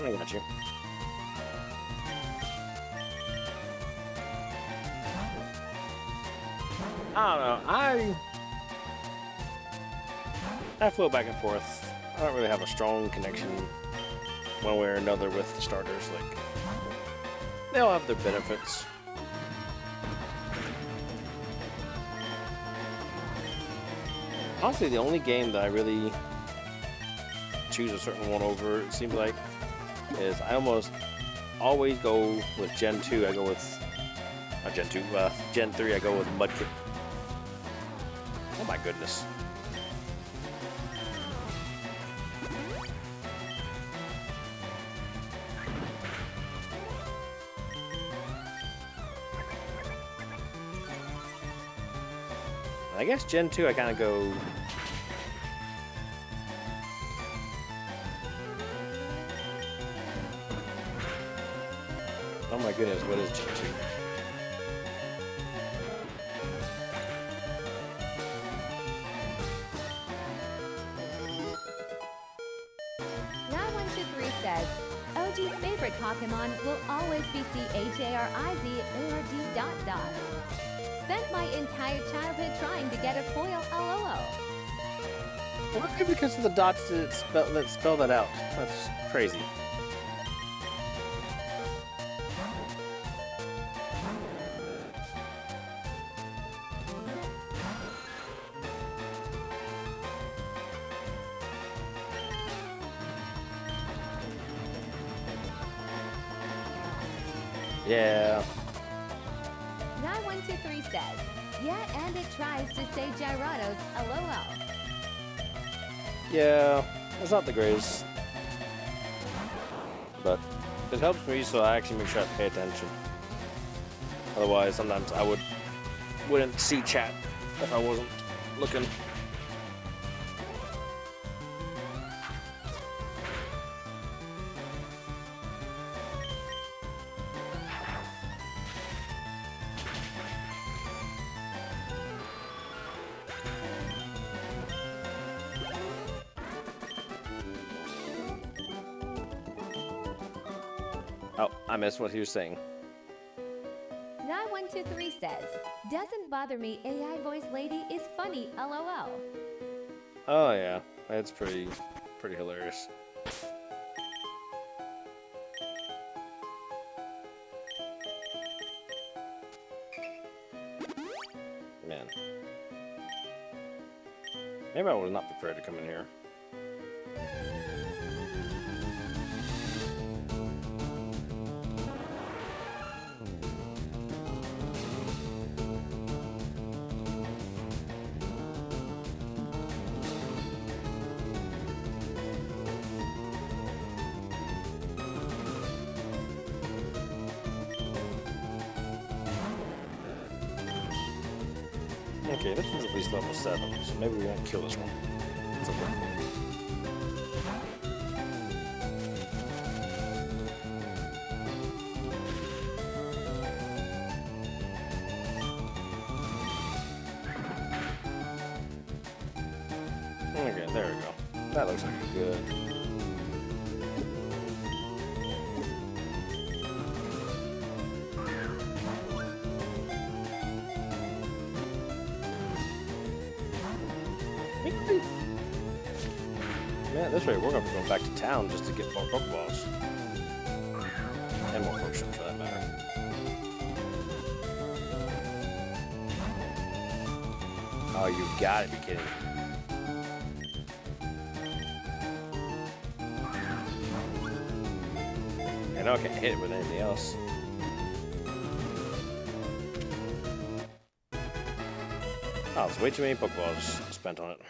I got you. I don't know. I flow back and forth. I don't really have a strong connection one way or another with the starters. Like, they all have their benefits. Honestly, the only game that I really choose a certain one over, it seems like, is I almost always go with Gen 2. I go with not Gen 2, Gen 3. I go with Mudkip. Oh my goodness. I guess Gen 2 I kind of go. Oh my goodness, what is Gen 2? Guy123 says, OG's favorite Pokemon will always be CHARIZ. Spent my entire childhood trying to get a foil LOL. Well, maybe because of the dots that spell that out. That's crazy. Yeah. Guy123 says, yeah, and it tries to say Gyarados, LOL. Yeah, it's not the greatest. But it helps me, so I actually make sure I pay attention. Otherwise, sometimes I wouldn't see chat if I wasn't looking. Oh, I missed what he was saying. Guy123 says, doesn't bother me, AI voice lady is funny, LOL. Oh yeah, that's pretty hilarious. Man. Maybe I was not prepared to come in here. Okay, this one's at least level 7, so maybe we won't kill this one. It's okay. Okay, there we go. That looks like a good. At this rate, we're going to be going back to town just to get more Pokeballs. And more potions, for that matter. Oh, you gotta be kidding me. I know I can't hit it with anything else. Oh, there's way too many Pokeballs spent on it.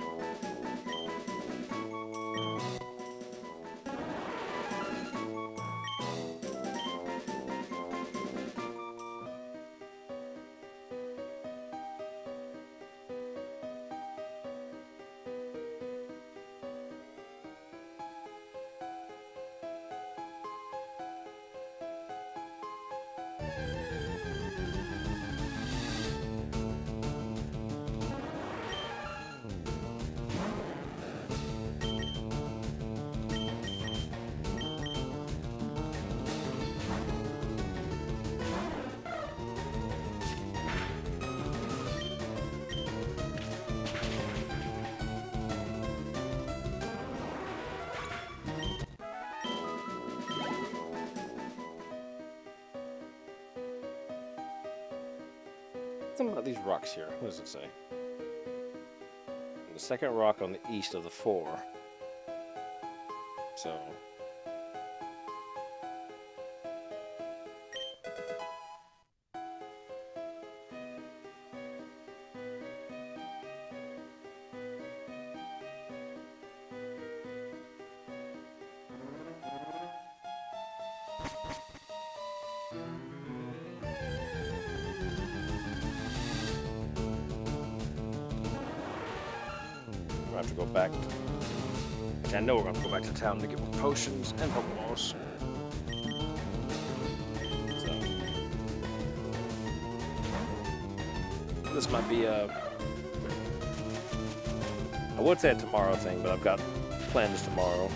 Something about these rocks here. What does it say? The second rock on the east of the 4. So. I have to go back. Actually, I know we're going to go back to town to get more potions and Pokeballs. So. This might be a... I would say a tomorrow thing, but I've got plans tomorrow.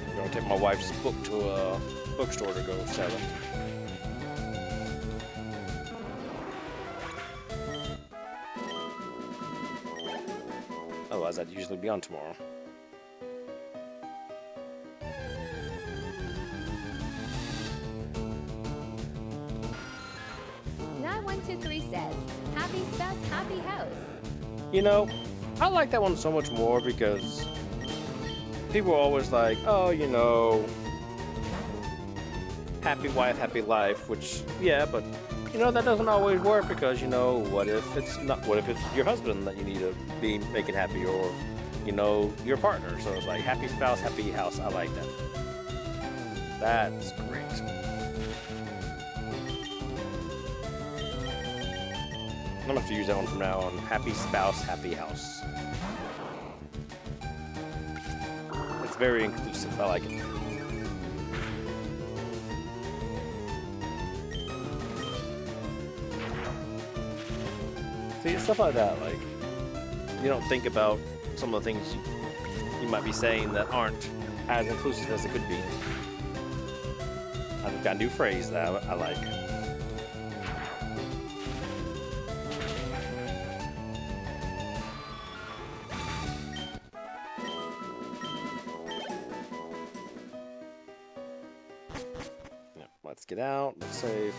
I'm going to take my wife's book to a bookstore to go sell it. Otherwise, I'd usually be on tomorrow. That 123 says, happy spouse, happy house. You know, I like that one so much more because people are always like, oh, you know, happy wife, happy life, which, yeah, but, you know, that doesn't always work because, you know, what if it's your husband that you need to be making happy or, you know, your partner. So it's like happy spouse, happy house. I like that. That's great. I'm gonna have to use that one from now on. Happy spouse, happy house. It's very inclusive. I like it. See, stuff like that, like, you don't think about some of the things you might be saying that aren't as inclusive as it could be. I've got a new phrase that I like. Yeah, let's get out, let's save.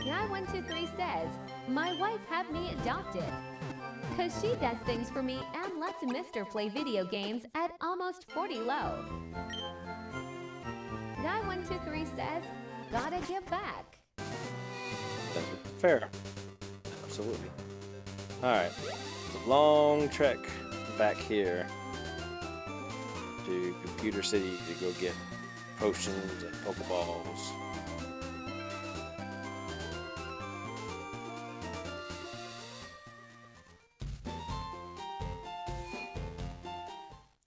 Guy 123 says, my wife had me adopted. Cause she does things for me and lets Mr. play video games at almost 40 low. Guy 123 says, gotta give back. Fair. Absolutely. Alright. It's a long trek back here to Computer City to go get potions and Pokeballs.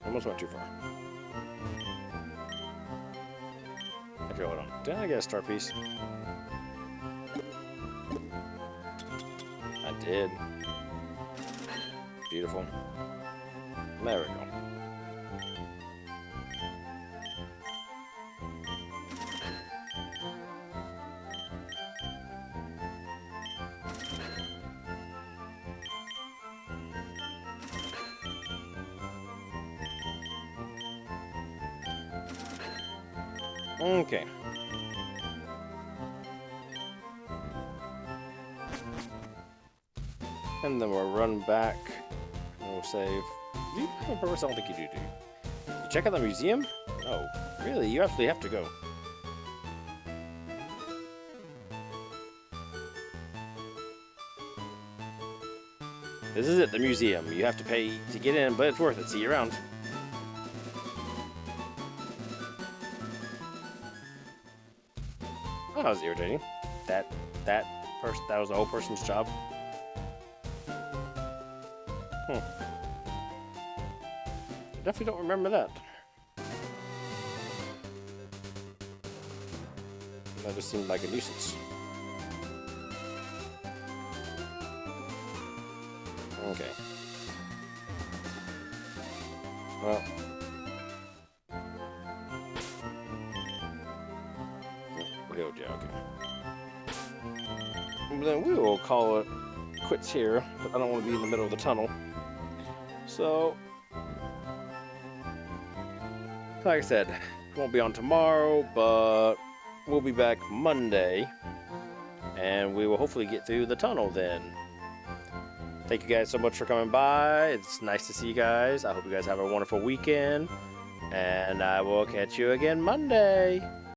Almost went too far. Okay, hold on. Did I get a star piece? I did. Beautiful. There we go. Okay. And then we'll run back. And we'll save. Do you have a purpose? I don't think you do. You check out the museum? Oh, really? You actually have to go. This is it, the museum. You have to pay to get in, but it's worth it. See you around. Oh, that was irritating. That was the whole person's job. I definitely don't remember that. That just seemed like a nuisance. Okay. Well. Okay. Then we will call it quits here, but I don't want to be in the middle of the tunnel. So, like I said, it won't be on tomorrow, but we'll be back Monday, and we will hopefully get through the tunnel then. Thank you guys so much for coming by. It's nice to see you guys. I hope you guys have a wonderful weekend, and I will catch you again Monday.